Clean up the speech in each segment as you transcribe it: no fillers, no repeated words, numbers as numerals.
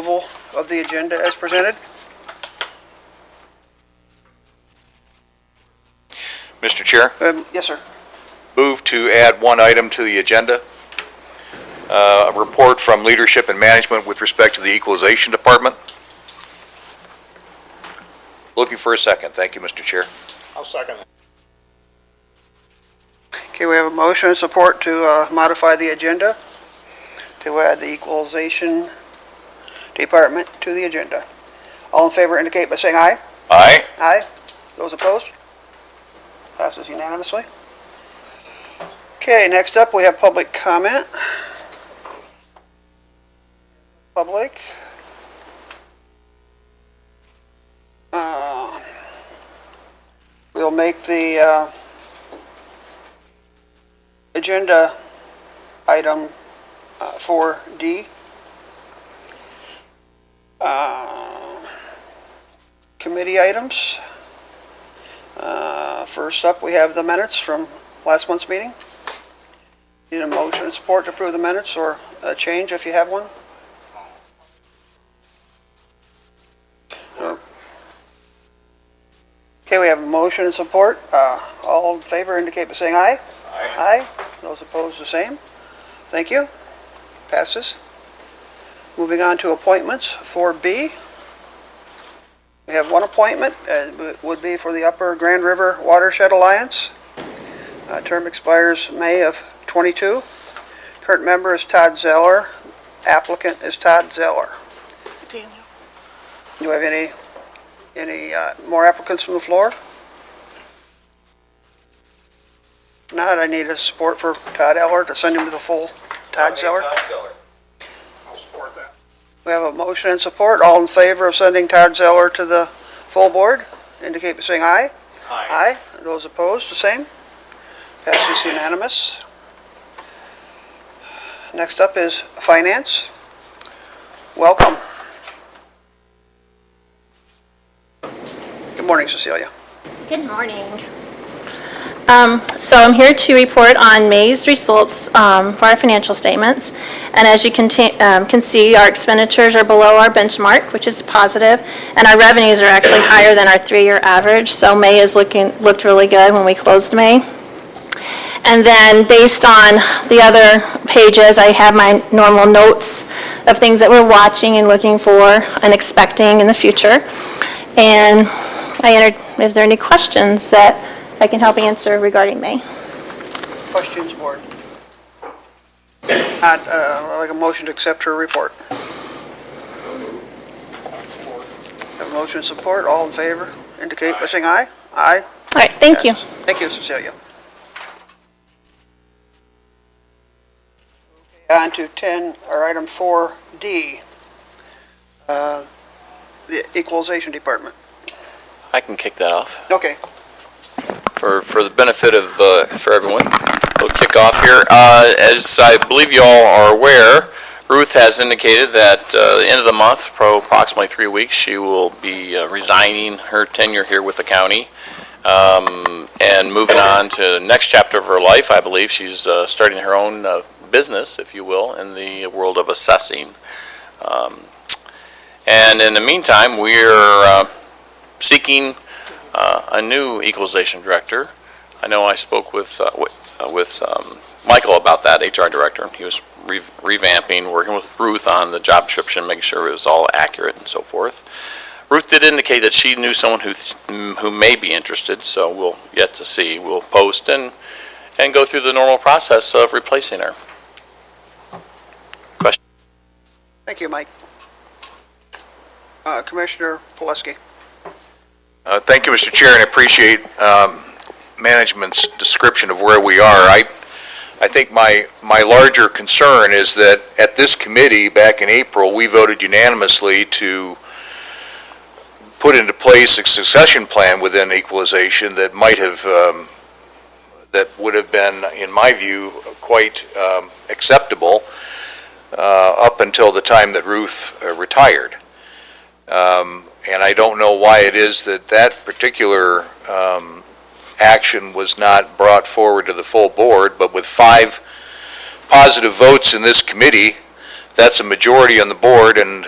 approval of the agenda as presented. Mr. Chair, Yes, sir. move to add one item to the agenda. A report from Leadership and Management with respect to the Equalization Department. Looking for a second. Thank you, Mr. Chair. I'll second that. Okay, we have a motion and support to modify the agenda to add the Equalization Department to the agenda. All in favor indicate by saying aye. Aye. Aye. Those opposed? Passes unanimously. Okay, next up, we have public comment. Public. We'll make the agenda item 4D. Committee items. First up, we have the minutes from last month's meeting. Need a motion and support to approve the minutes or a change if you have one. Okay, we have a motion and support. All in favor indicate by saying aye. Aye. Aye. Those opposed, the same. Thank you. Passes. Moving on to appointments, 4B. We have one appointment, it would be for the Upper Grand River Watershed Alliance. Term expires May of '22. Current member is Todd Zeller. Applicant is Todd Zeller. Daniel. Do we have any more applicants from the floor? If not, I need a support for Todd Eller to send him to the full Todd Zeller. I'll support that. We have a motion and support. All in favor of sending Todd Zeller to the full board, indicate by saying aye. Aye. Those opposed, the same. Passes unanimous. Next up is finance. Welcome. Good morning, Cecilia. Good morning. So I'm here to report on May's results for our financial statements. And as you can see, our expenditures are below our benchmark, which is positive, and our revenues are actually higher than our 3-year average. So May looked really good when we closed May. And then based on the other pages, I have my normal notes of things that we're watching and looking for and expecting in the future. And is there any questions that I can help answer regarding May? Questions, board? I'd like a motion to accept her report. Have a motion and support. All in favor indicate by saying aye. Aye. All right, thank you. Thank you, Cecilia. On to item 4D, the Equalization Department. I can kick that off Okay. for the benefit of for everyone. We'll kick off here. As I believe you all are aware, Ruth has indicated that at the end of the month, for approximately 3 weeks, she will be resigning her tenure here with the county and moving on to the next chapter of her life. I believe she's starting her own business, if you will, in the world of assessing. And in the meantime, we're seeking a new equalization director. I know I spoke with Michael about that, HR director. He was revamping, working with Ruth on the job description, making sure it was all accurate and so forth. Ruth did indicate that she knew someone who may be interested, so we'll yet to see. We'll post and go through the normal process of replacing her. Question? Thank you, Mike. Commissioner Pileski. Thank you, Mr. Chair, and I appreciate management's description of where we are. I think my larger concern is that at this committee back in April, we voted unanimously to put into place a succession plan within equalization that might have, that would have been, in my view, quite acceptable up until the time that Ruth retired. And I don't know why it is that that particular action was not brought forward to the full board, but with 5 positive votes in this committee, That's a majority on the board, and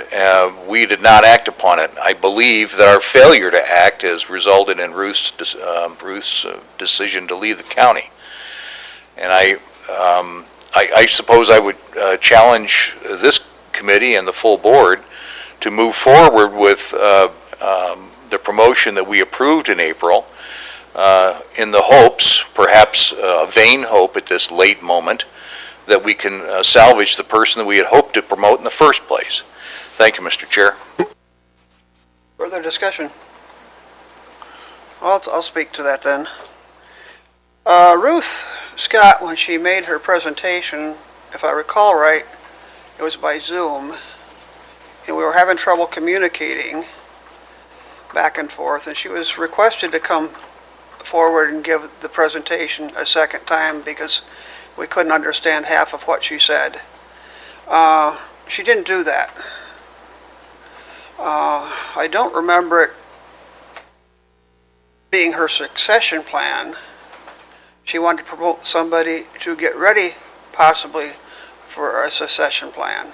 we did not act upon it. I believe that our failure to act has resulted in Ruth's decision to leave the county. And I suppose I would challenge this committee and the full board to move forward with the promotion that we approved in April, in the hopes, perhaps a vain hope at this late moment, that we can salvage the person that we had hoped to promote in the first place. Thank you, Mr. Chair. Further discussion? Well, I'll speak to that then. Ruth Scott, when she made her presentation, if I recall right, it was by Zoom, and we were having trouble communicating back and forth, and she was requested to come forward and give the presentation a second time because we couldn't understand half of what she said. She didn't do that. I don't remember it being her succession plan. She wanted to promote somebody to get ready, possibly, for a succession plan.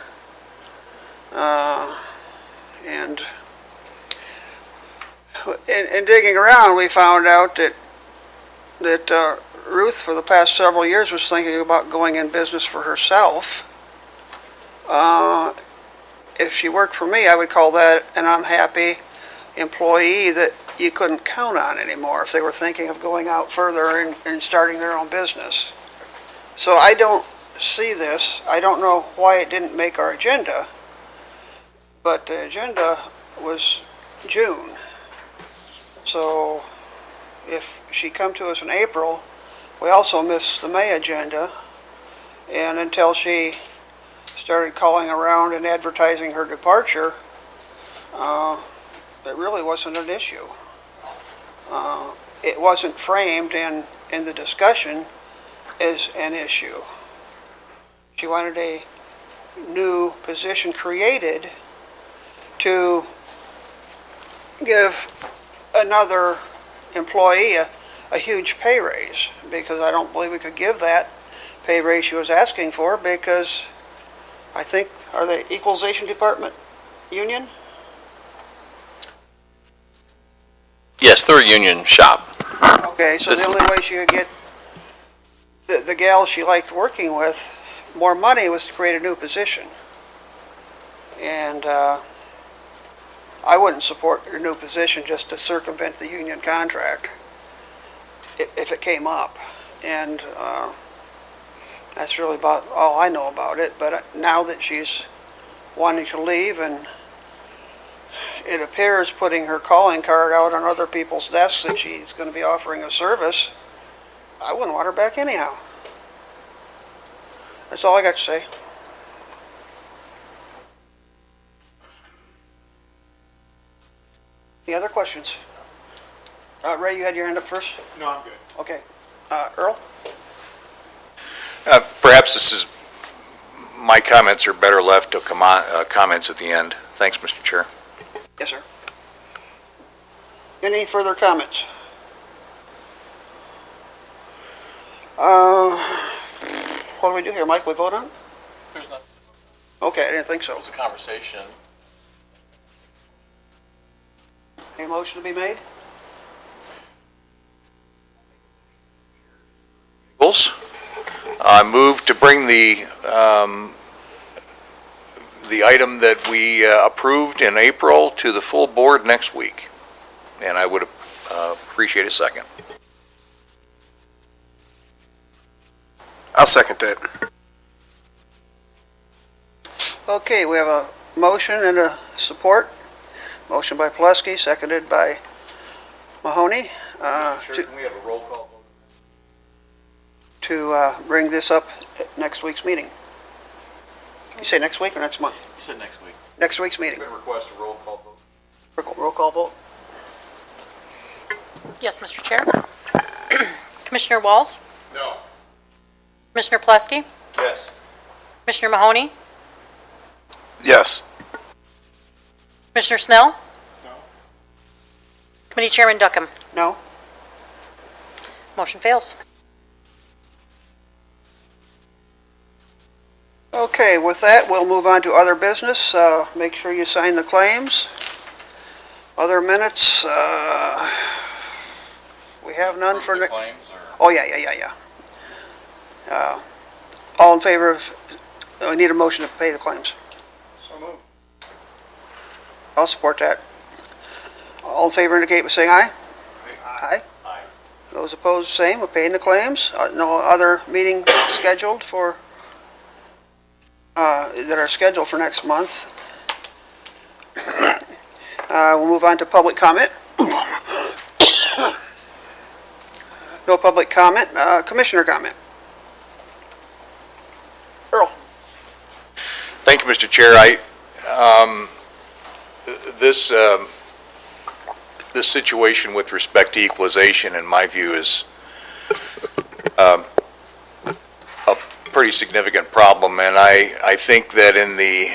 And in digging around, we found out that Ruth, for the past several years, was thinking about going in business for herself. If she worked for me, I would call that an unhappy employee that you couldn't count on anymore if they were thinking of going out further and starting their own business. So I don't see this. I don't know why it didn't make our agenda, but the agenda was June. So if she come to us in April, we also missed the May agenda, and until she started calling around and advertising her departure, it really wasn't an issue. It wasn't framed in the discussion as an issue. She wanted a new position created to give another employee a huge pay raise, because I don't believe we could give that pay raise she was asking for, because I think, are they equalization department union? Yes, they're a union shop. Okay, so This- the only way she could get the gal she liked working with more money was to create a new position. And I wouldn't support a new position just to circumvent the union contract if it came up. And that's really about all I know about it. But now that she's wanting to leave, and it appears putting her calling card out on other people's desks that she's going to be offering a service, I wouldn't want her back anyhow. That's all I got to say. Any other questions? Ray, you had your hand up first? No, I'm good. Okay. Earl? Perhaps this is, my comments are better left to comments at the end. Thanks, Mr. Chair. Yes, sir. Any further comments? What do we do here, Mike? We vote on it? There's not, Okay, I didn't think so. a conversation. Any motion to be made? I move to bring the item that we approved in April to the full board next week. And I would appreciate a second. I'll second that. Okay, we have a motion and a support. Motion by Pulaski, seconded by Mahoney, Can we have a roll call vote? to bring this up at next week's meeting. You say next week or next month? You said next week. Next week's meeting. Request a roll call vote. Roll call vote. Yes, Mr. Chair. Commissioner Walls? No. Commissioner Plesky? Yes. Commissioner Mahoney? Yes. Commissioner Snell? No. Committee Chairman Duckham? No? Motion fails. Okay, with that, we'll move on to other business. Make sure you sign the claims. Other minutes, we have none for, oh, yeah. All in favor of, we need a motion to pay the claims. So moved. I'll support that. All in favor indicate by saying aye. Aye. Aye. Those opposed, same, we're paying the claims. No other meeting scheduled for, that are scheduled for next month. We'll move on to public comment. No public comment. Commissioner comment. Earl. Thank you, Mr. Chair. This situation with respect to equalization, in my view, is a pretty significant problem, and I think that in the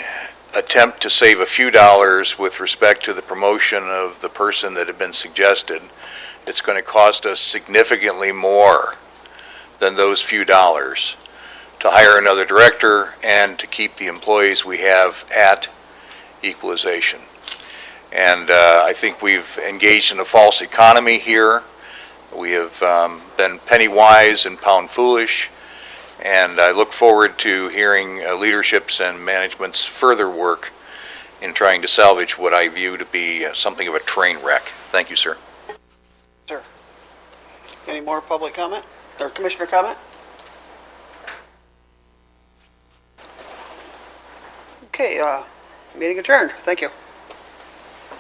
attempt to save a few dollars with respect to the promotion of the person that had been suggested, it's going to cost us significantly more than those few dollars to hire another director and to keep the employees we have at equalization. And I think we've engaged in a false economy here. We have been penny wise and pound foolish, and I look forward to hearing leadership's and management's further work in trying to salvage what I view to be something of a train wreck. Thank you, sir. Sir. Any more public comment or commissioner comment? Okay, meeting adjourned. Thank you.